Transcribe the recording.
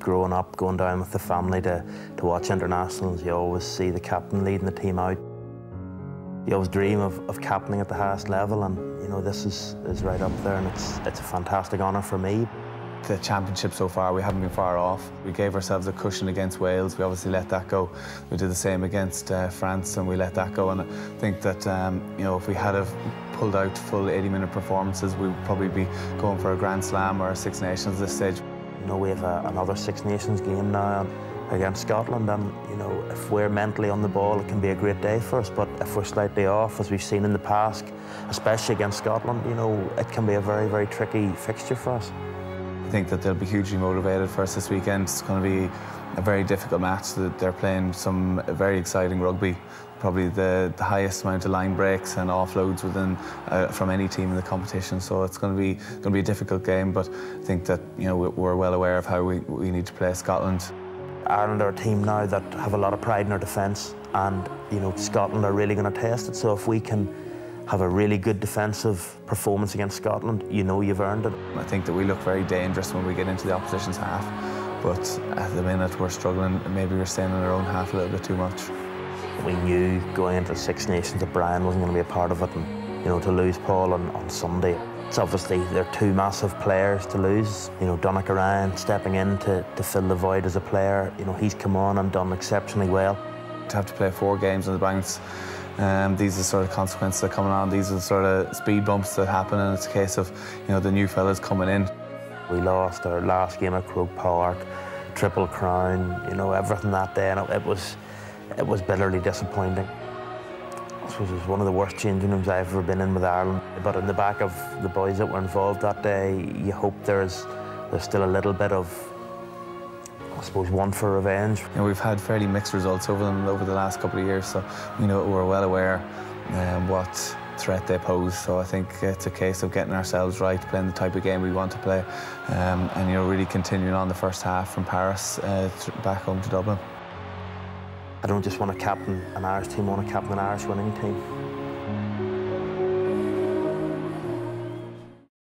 Growing up, going down with the family to watch internationals, you always see the captain leading the team out. You always dream of captaining at the highest level, and you know this is right up there, and it's a fantastic honour for me. The championship so far, we haven't been far off. We gave ourselves a cushion against Wales. We obviously let that go. We did the same against France, and we let that go. And I think that you know, if we had have pulled out full 80-minute performances, we would probably be going for a Grand Slam or a Six Nations at this stage. You know, we have another Six Nations game now against Scotland, and you know, if we're mentally on the ball, it can be a great day for us. But if we're slightly off, as we've seen in the past, especially against Scotland, you know, it can be a very, very tricky fixture for us. I think that they'll be hugely motivated for us this weekend. It's going to be a very difficult match. They're playing some very exciting rugby, probably the highest amount of line breaks and offloads within from any team in the competition. So it's going to be a difficult game. But I think that, you know, we're well aware of how we need to play Scotland. Ireland are a team now that have a lot of pride in our defence, and you know, Scotland are really going to test it. So if we can have a really good defensive performance against Scotland, you know you've earned it. I think that we look very dangerous when we get into the opposition's half, but at the minute we're struggling. Maybe we're staying in our own half a little bit too much. We knew going into the Six Nations that Brian wasn't going to be a part of it, and you know, to lose Paul on Sunday, it's obviously they're two massive players to lose. You know, Donnacha Ryan stepping in to fill the void as a player. You know, he's come on and done exceptionally well. To have to play 4 games on the bounce, these are the sort of consequences that are coming on. These are the sort of speed bumps that happen, and it's a case of, you know, the new fellas coming in. We lost our last game at Croke Park, Triple Crown, you know, everything that day, and it was bitterly disappointing. I suppose it was one of the worst changing rooms I've ever been in with Ireland. But in the back of the boys that were involved that day, you hope there's still a little bit of, I suppose, one for revenge. You know, we've had fairly mixed results over them over the last couple of years, so you know, we're well aware what threat they pose. So I think it's a case of getting ourselves right, playing the type of game we want to play, and you know, really continuing on the first half from Paris back home to Dublin. I don't just want to captain an Irish team, I want to captain an Irish winning team.